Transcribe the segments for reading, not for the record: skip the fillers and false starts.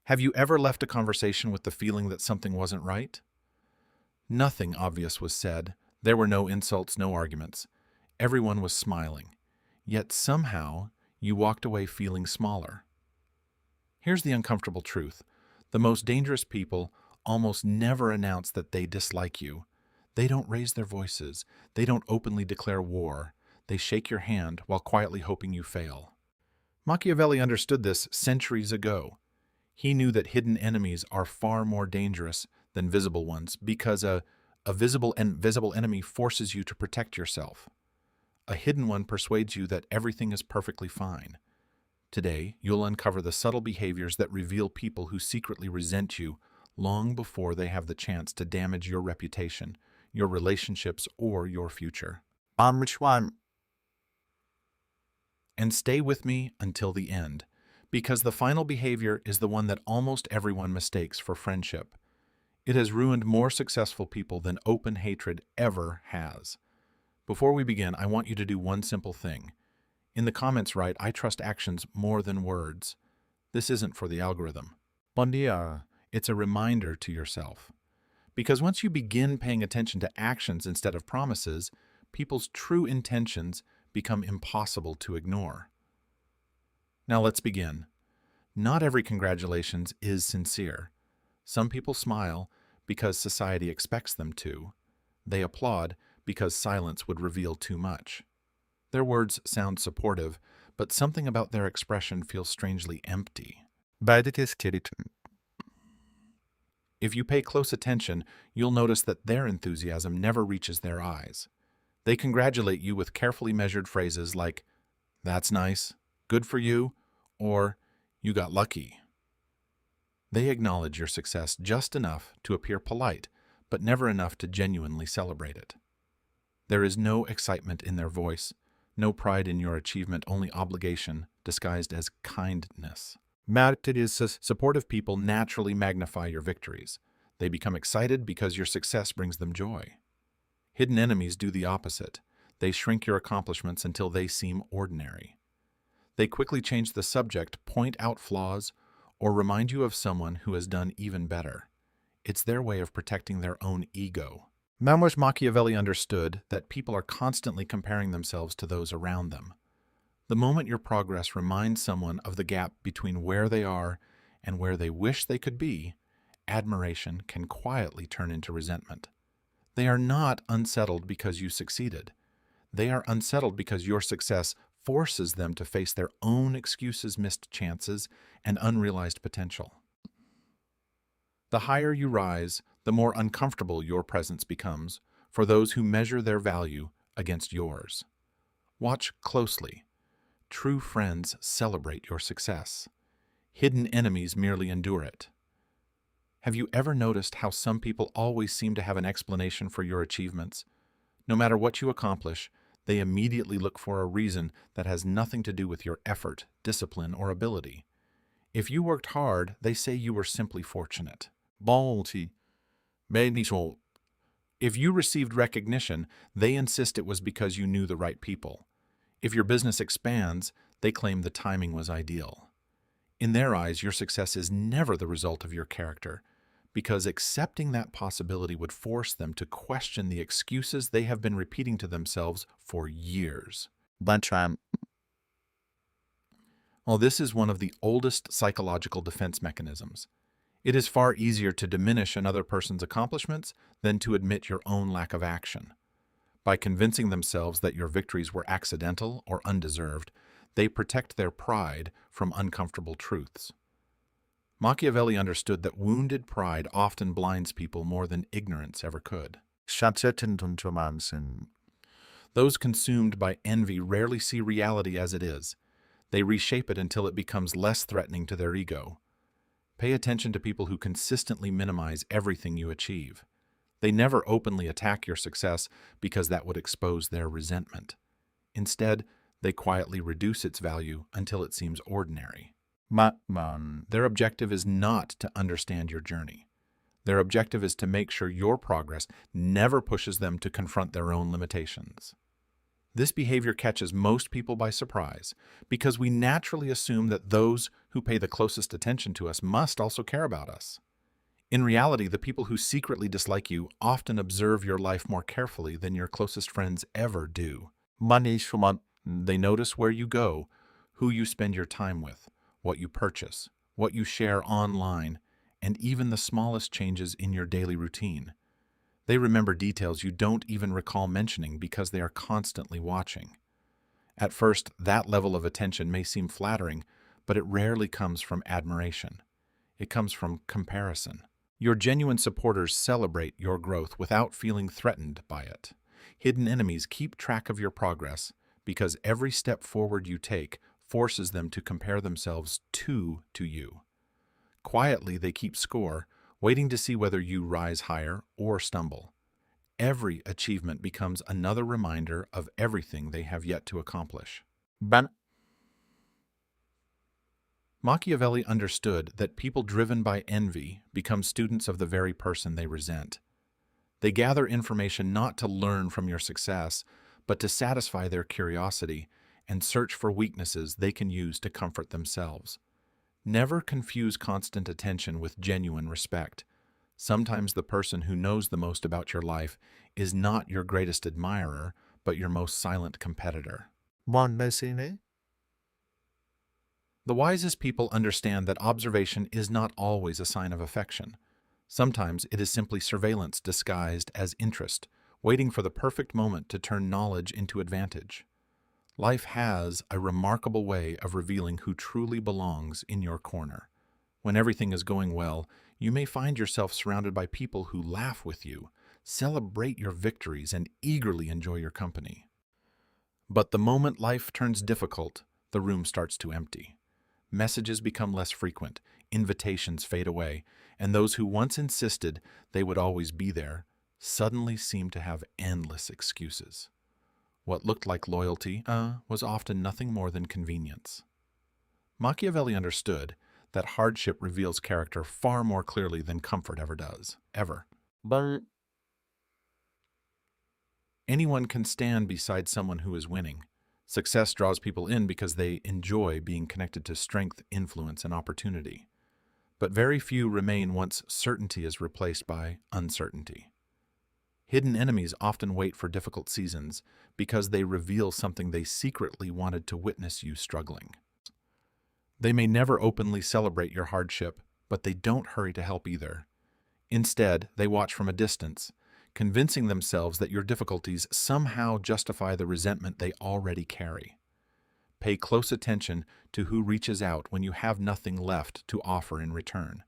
Have you ever left a conversation with the feeling that something wasn't right? Nothing obvious was said. There were no insults, no arguments. Everyone was smiling. Yet somehow, you walked away feeling smaller. Here's the uncomfortable truth. The most dangerous people almost never announce that they dislike you. They don't raise their voices. They don't openly declare war. They shake your hand while quietly hoping you fail. Machiavelli understood this centuries ago. He knew that hidden enemies are far more dangerous than visible ones because a visible enemy forces you to protect yourself. A hidden one persuades you that everything is perfectly fine. Today, you'll uncover the subtle behaviors that reveal people who secretly resent you long before they have the chance to damage your reputation, your relationships, or your future. And stay with me until the end, because the final behavior is the one that almost everyone mistakes for friendship. It has ruined more successful people than open hatred ever has. Before we begin, I want you to do one simple thing. In the comments write, "I trust actions more than words." This isn't for the algorithm. Bon dia. It's a reminder to yourself. Because once you begin paying attention to actions instead of promises, people's true intentions become impossible to ignore. Now let's begin. Not every congratulations is sincere. Some people smile because society expects them to. They applaud because silence would reveal too much. Their words sound supportive, but something about their expression feels strangely empty. If you pay close attention, you'll notice that their enthusiasm never reaches their eyes. They congratulate you with carefully measured phrases like, "That's nice," "Good for you," or "You got lucky." They acknowledge your success just enough to appear polite, but never enough to genuinely celebrate it. There is no excitement in their voice, no pride in your achievement, only obligation disguised as kindness. Supportive people naturally magnify your victories. They become excited because your success brings them joy. Hidden enemies do the opposite. They shrink your accomplishments until they seem ordinary. They quickly change the subject, point out flaws, or remind you of someone who has done even better. It's their way of protecting their own ego. Machiavelli understood that people are constantly comparing themselves to those around them. The moment your progress reminds someone of the gap between where they are and where they wish they could be, admiration can quietly turn into resentment. They are not unsettled because you succeeded. They are unsettled because your success forces them to face their own excuses, missed chances, and unrealized potential. The higher you rise, the more uncomfortable your presence becomes for those who measure their value against yours. Watch closely. True friends celebrate your success. Hidden enemies merely endure it. Have you ever noticed how some people always seem to have an explanation for your achievements? No matter what you accomplish, they immediately look for a reason that has nothing to do with your effort, discipline, or ability. If you worked hard, they say you were simply fortunate. If you received recognition, they insist it was because you knew the right people. If your business expands, they claim the timing was ideal. In their eyes, your success is never the result of your character, because accepting that possibility would force them to question the excuses they have been repeating to themselves for years. Well, this is one of the oldest psychological defense mechanisms. It is far easier to diminish another person's accomplishments than to admit your own lack of action. By convincing themselves that your victories were accidental or undeserved, they protect their pride from uncomfortable truths. Machiavelli understood that wounded pride often blinds people more than ignorance ever could. Those consumed by envy rarely see reality as it is. They reshape it until it becomes less threatening to their ego. Pay attention to people who consistently minimize everything you achieve. They never openly attack your success because that would expose their resentment. Instead, they quietly reduce its value until it seems ordinary. Their objective is not to understand your journey. Their objective is to make sure your progress never pushes them to confront their own limitations. This behavior catches most people by surprise because we naturally assume that those who pay the closest attention to us must also care about us. In reality, the people who secretly dislike you often observe your life more carefully than your closest friends ever do. They notice where you go, who you spend your time with, what you purchase, what you share online, and even the smallest changes in your daily routine. They remember details you don't even recall mentioning because they are constantly watching. At first, that level of attention may seem flattering, but it rarely comes from admiration. It comes from comparison. Your genuine supporters celebrate your growth without feeling threatened by it. Hidden enemies keep track of your progress because every step forward you take forces them to compare themselves to you. Quietly, they keep score, waiting to see whether you rise higher or stumble. Every achievement becomes another reminder of everything they have yet to accomplish. Machiavelli understood that people driven by envy become students of the very person they resent. They gather information not to learn from your success, but to satisfy their curiosity and search for weaknesses they can use to comfort themselves. Never confuse constant attention with genuine respect. Sometimes the person who knows the most about your life is not your greatest admirer, but your most silent competitor. The wisest people understand that observation is not always a sign of affection. Sometimes it is simply surveillance disguised as interest, waiting for the perfect moment to turn knowledge into advantage. Life has a remarkable way of revealing who truly belongs in your corner. When everything is going well, you may find yourself surrounded by people who laugh with you, celebrate your victories, and eagerly enjoy your company. But the moment life turns difficult, the room starts to empty. Messages become less frequent, invitations fade away, and those who once insisted they would always be there suddenly seem to have endless excuses. What looked like loyalty was often nothing more than convenience. Machiavelli understood that hardship reveals character far more clearly than comfort ever does, ever. Anyone can stand beside someone who is winning. Success draws people in because they enjoy being connected to strength, influence, and opportunity. But very few remain once certainty is replaced by uncertainty. Hidden enemies often wait for difficult seasons because they reveal something they secretly wanted to witness you struggling. They may never openly celebrate your hardship, but they don't hurry to help either. Instead, they watch from a distance, convincing themselves that your difficulties somehow justify the resentment they already carry. Pay close attention to who reaches out when you have nothing left to offer in return.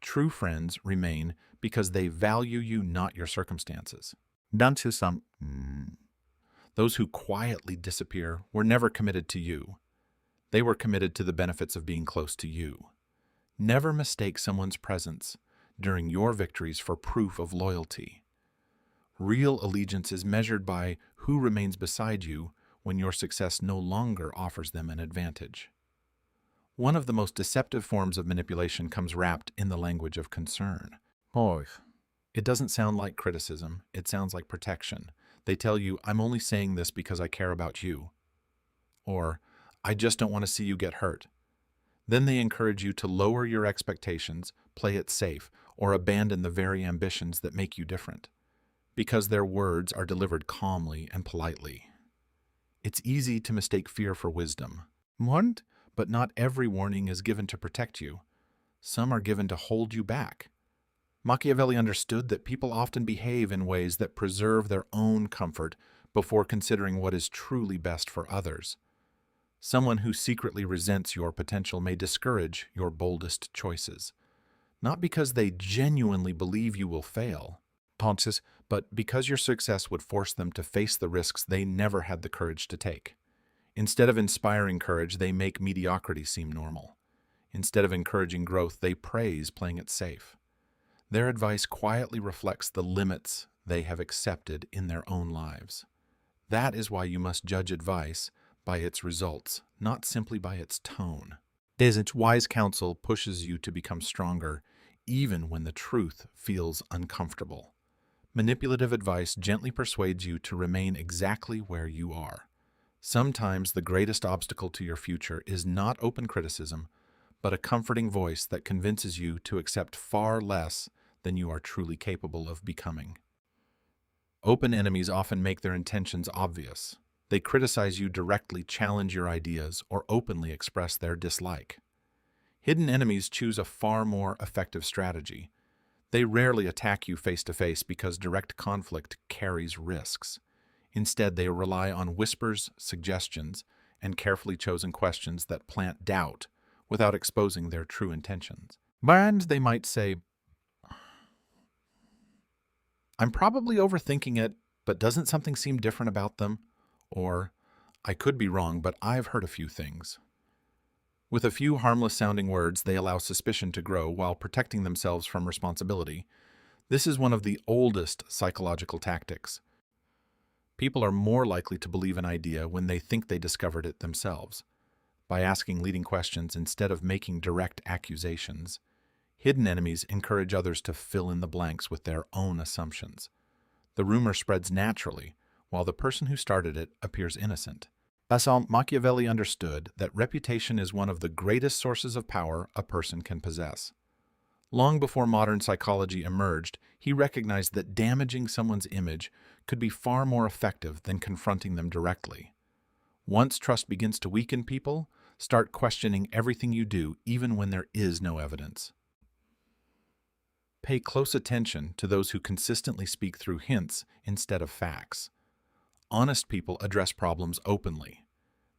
True friends remain because they value you, not your circumstances. Those who quietly disappear were never committed to you. They were committed to the benefits of being close to you. Never mistake someone's presence during your victories for proof of loyalty. Real allegiance is measured by who remains beside you when your success no longer offers them an advantage. One of the most deceptive forms of manipulation comes wrapped in the language of concern. It doesn't sound like criticism, it sounds like protection. They tell you, I'm only saying this because I care about you. Or, I just don't want to see you get hurt. Then they encourage you to lower your expectations, play it safe, or abandon the very ambitions that make you different, because their words are delivered calmly and politely. It's easy to mistake fear for wisdom. But not every warning is given to protect you. Some are given to hold you back. Machiavelli understood that people often behave in ways that preserve their own comfort before considering what is truly best for others. Someone who secretly resents your potential may discourage your boldest choices, not because they genuinely believe you will fail, but because your success would force them to face the risks they never had the courage to take. Instead of inspiring courage, they make mediocrity seem normal. Instead of encouraging growth, they praise playing it safe. Their advice quietly reflects the limits they have accepted in their own lives. That is why you must judge advice by its results, not simply by its tone. Wise counsel pushes you to become stronger, even when the truth feels uncomfortable. Manipulative advice gently persuades you to remain exactly where you are. Sometimes the greatest obstacle to your future is not open criticism, but a comforting voice that convinces you to accept far less than you are truly capable of becoming. Open enemies often make their intentions obvious. They criticize you directly, challenge your ideas, or openly express their dislike. Hidden enemies choose a far more effective strategy. They rarely attack you face to face because direct conflict carries risks. Instead, they rely on whispers, suggestions, and carefully chosen questions that plant doubt without exposing their true intentions. And they might say, "I'm probably overthinking it, but doesn't something seem different about them?" Or, "I could be wrong, but I've heard a few things." With a few harmless-sounding words, they allow suspicion to grow while protecting themselves from responsibility. This is one of the oldest psychological tactics. People are more likely to believe an idea when they think they discovered it themselves. By asking leading questions instead of making direct accusations, hidden enemies encourage others to fill in the blanks with their own assumptions. The rumor spreads naturally, while the person who started it appears innocent. Machiavelli understood that reputation is one of the greatest sources of power a person can possess. Long before modern psychology emerged, he recognized that damaging someone's image could be far more effective than confronting them directly. Once trust begins to weaken people, start questioning everything you do, even when there is no evidence. Pay close attention to those who consistently speak through hints instead of facts. Honest people address problems openly.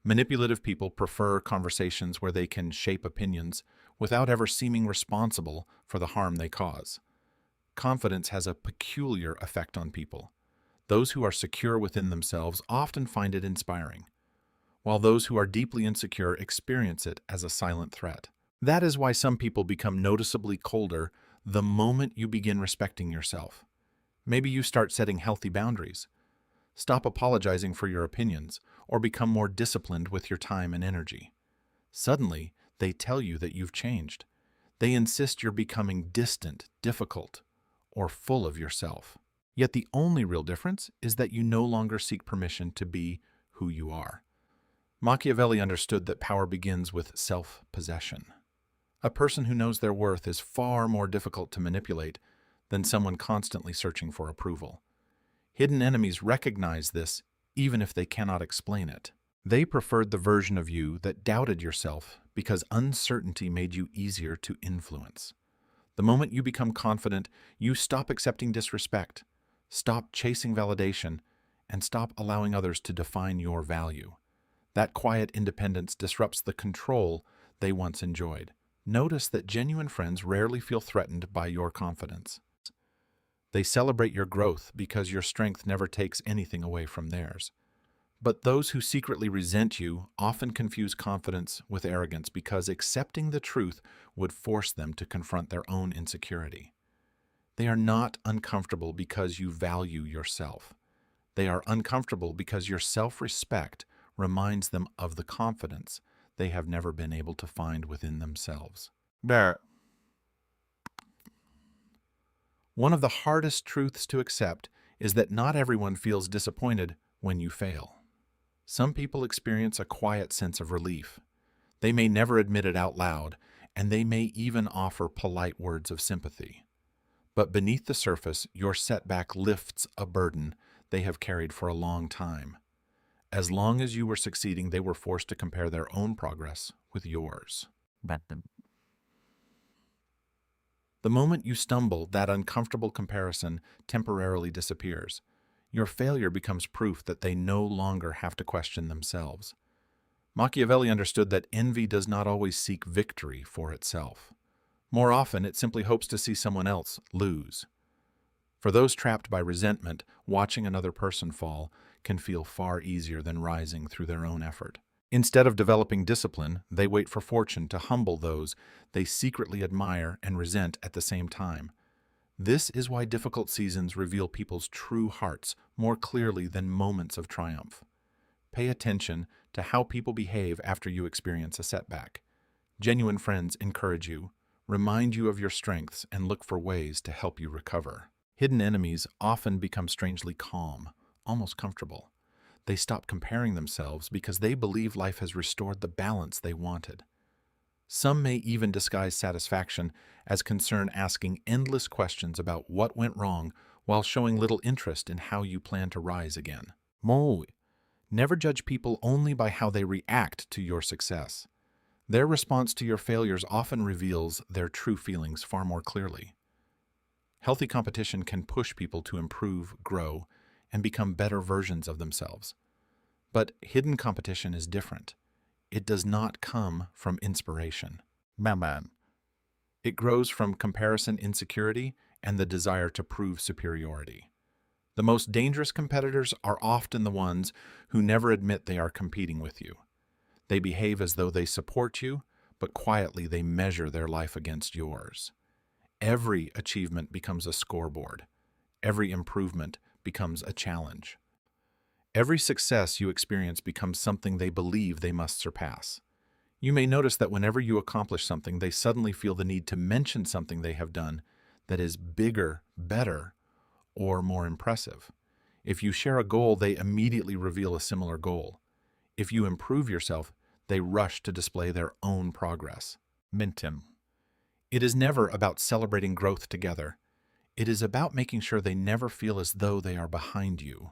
Manipulative people prefer conversations where they can shape opinions without ever seeming responsible for the harm they cause. Confidence has a peculiar effect on people. Those who are secure within themselves often find it inspiring, while those who are deeply insecure experience it as a silent threat. That is why some people become noticeably colder the moment you begin respecting yourself. Maybe you start setting healthy boundaries. Stop apologizing for your opinions, or become more disciplined with your time and energy. Suddenly, they tell you that you've changed. They insist you're becoming distant, difficult, or full of yourself. Yet the only real difference is that you no longer seek permission to be who you are. Machiavelli understood that power begins with self-possession. A person who knows their worth is far more difficult to manipulate than someone constantly searching for approval. Hidden enemies recognize this even if they cannot explain it. They preferred the version of you that doubted yourself because uncertainty made you easier to influence. The moment you become confident, you stop accepting disrespect, stop chasing validation, and stop allowing others to define your value. That quiet independence disrupts the control they once enjoyed. Notice that genuine friends rarely feel threatened by your confidence. They celebrate your growth because your strength never takes anything away from theirs. But those who secretly resent you often confuse confidence with arrogance because accepting the truth would force them to confront their own insecurity. They are not uncomfortable because you value yourself. They are uncomfortable because your self-respect reminds them of the confidence they have never been able to find within themselves. One of the hardest truths to accept is that not everyone feels disappointed when you fail. Some people experience a quiet sense of relief. They may never admit it out loud, and they may even offer polite words of sympathy. But beneath the surface, your setback lifts a burden they have carried for a long time. As long as you were succeeding, they were forced to compare their own progress with yours. The moment you stumble, that uncomfortable comparison temporarily disappears. Your failure becomes proof that they no longer have to question themselves. Machiavelli understood that envy does not always seek victory for itself. More often, it simply hopes to see someone else lose. For those trapped by resentment, watching another person fall can feel far easier than rising through their own effort. Instead of developing discipline, they wait for fortune to humble those they secretly admire and resent at the same time. This is why difficult seasons reveal people's true hearts more clearly than moments of triumph. Pay attention to how people behave after you experience a setback. Genuine friends encourage you, remind you of your strengths, and look for ways to help you recover. Hidden enemies often become strangely calm, almost comfortable. They stop comparing themselves because they believe life has restored the balance they wanted. Some may even disguise satisfaction as concern, asking endless questions about what went wrong while showing little interest in how you plan to rise again. Mo, never judge people only by how they react to your success. Their response to your failures often reveals their true feelings far more clearly. Healthy competition can push people to improve, grow, and become better versions of themselves. But hidden competition is different. It does not come from inspiration. Man. It grows from comparison insecurity and the desire to prove superiority. The most dangerous competitors are often the ones who never admit they are competing with you. They behave as though they support you, but quietly they measure their life against yours. Every achievement becomes a scoreboard. Every improvement becomes a challenge. Every success you experience becomes something they believe they must surpass. You may notice that whenever you accomplish something, they suddenly feel the need to mention something they have done that is bigger, better, or more impressive. If you share a goal, they immediately reveal a similar goal. If you improve yourself, they rush to display their own progress. Mintim. It is never about celebrating growth together. It is about making sure they never feel as though they are behind you.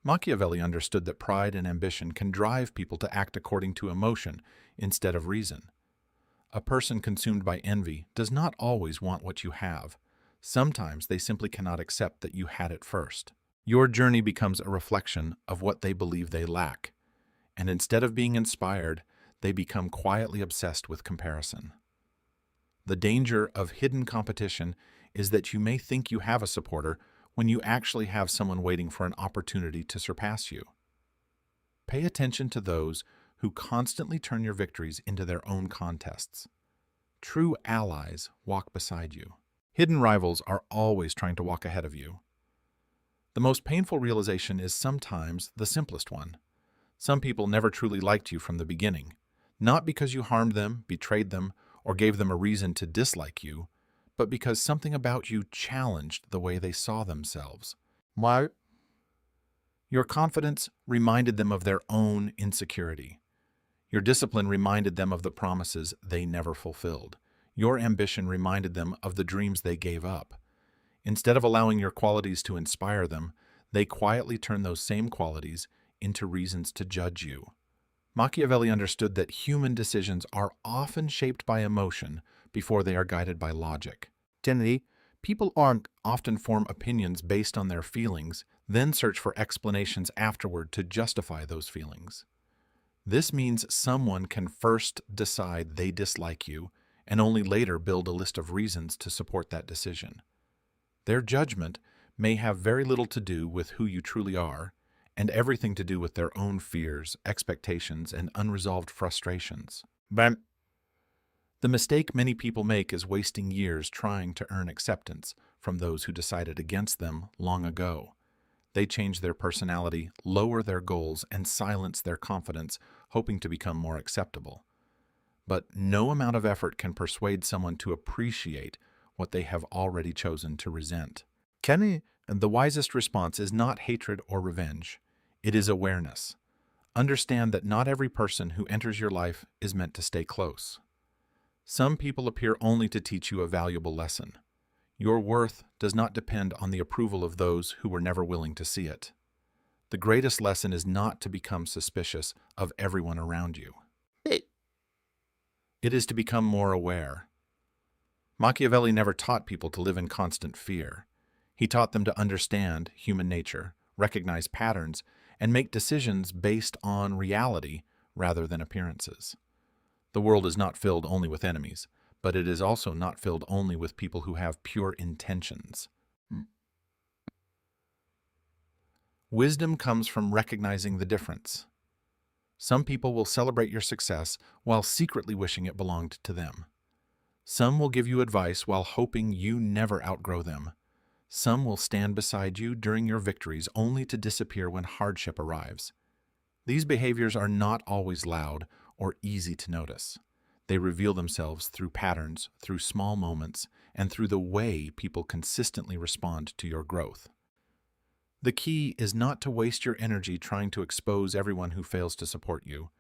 Machiavelli understood that pride and ambition can drive people to act according to emotion instead of reason. A person consumed by envy does not always want what you have. Sometimes they simply cannot accept that you had it first. Your journey becomes a reflection of what they believe they lack, and instead of being inspired, they become quietly obsessed with comparison. The danger of hidden competition is that you may think you have a supporter when you actually have someone waiting for an opportunity to surpass you. Pay attention to those who constantly turn your victories into their own contests. True allies walk beside you. Hidden rivals are always trying to walk ahead of you. The most painful realization is sometimes the simplest one. Some people never truly liked you from the beginning, not because you harmed them, betrayed them, or gave them a reason to dislike you, but because something about you challenged the way they saw themselves. Why? Your confidence reminded them of their own insecurity. Your discipline reminded them of the promises they never fulfilled. Your ambition reminded them of the dreams they gave up. Instead of allowing your qualities to inspire them, they quietly turn those same qualities into reasons to judge you. Machiavelli understood that human decisions are often shaped by emotion before they are guided by logic. Generally, people often form opinions based on their feelings, then search for explanations afterward to justify those feelings. This means someone can first decide they dislike you and only later build a list of reasons to support that decision. Their judgment may have very little to do with who you truly are, and everything to do with their own fears, expectations, and unresolved frustrations. But the mistake many people make is wasting years trying to earn acceptance from those who decided against them long ago. They change their personality, lower their goals, and silence their confidence, hoping to become more acceptable. But no amount of effort can persuade someone to appreciate what they have already chosen to resent. The wisest response is not hatred or revenge. It is awareness. Understand that not every person who enters your life is meant to stay close. Some people appear only to teach you a valuable lesson. Your worth does not depend on the approval of those who were never willing to see it. The greatest lesson is not to become suspicious of everyone around you. It is to become more aware. Machiavelli never taught people to live in constant fear. He taught them to understand human nature, recognize patterns, and make decisions based on reality rather than appearances. The world is not filled only with enemies, but it is also not filled only with people who have pure intentions. Wisdom comes from recognizing the difference. Some people will celebrate your success while secretly wishing it belonged to them. Some will give you advice while hoping you never outgrow them. Some will stand beside you during your victories only to disappear when hardship arrives. These behaviors are not always loud or easy to notice. They reveal themselves through patterns, through small moments, and through the way people consistently respond to your growth. The key is not to waste your energy trying to expose everyone who fails to support you.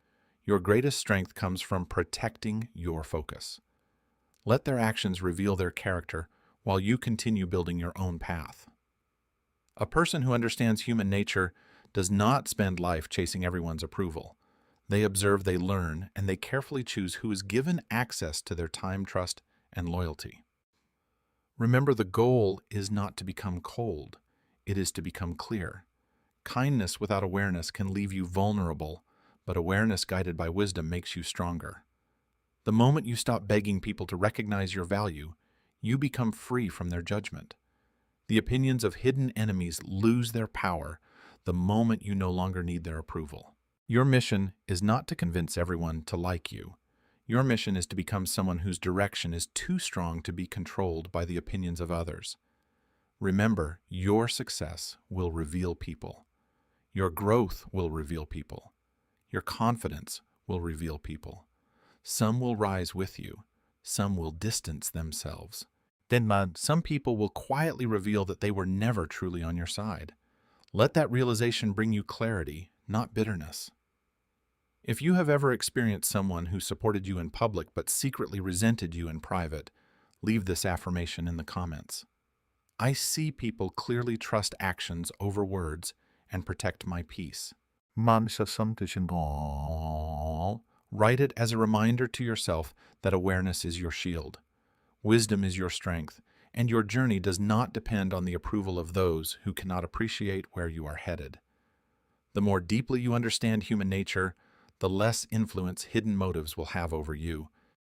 Your greatest strength comes from protecting your focus. Let their actions reveal their character while you continue building your own path. A person who understands human nature does not spend life chasing everyone's approval. They observe, they learn, and they carefully choose who is given access to their time, trust, and loyalty. Remember, the goal is not to become cold. It is to become clear. Kindness without awareness can leave you vulnerable, but awareness guided by wisdom makes you stronger. The moment you stop begging people to recognize your value, you become free from their judgment. The opinions of hidden enemies lose their power the moment you no longer need their approval. Your mission is not to convince everyone to like you. Your mission is to become someone whose direction is too strong to be controlled by the opinions of others. Remember, your success will reveal people. Your growth will reveal people. Your confidence will reveal people. Some will rise with you. Some will distance themselves. Then some people will quietly reveal that they were never truly on your side. Let that realization bring you clarity, not bitterness. If you have ever experienced someone who supported you in public but secretly resented you in private, leave this affirmation in the comments. I see people clearly trust actions over words and protect my peace. Write it as a reminder to yourself that awareness is your shield. Wisdom is your strength, and your journey does not depend on the approval of those who cannot appreciate where you are headed. The more deeply you understand human nature, the less influence hidden motives will have over you.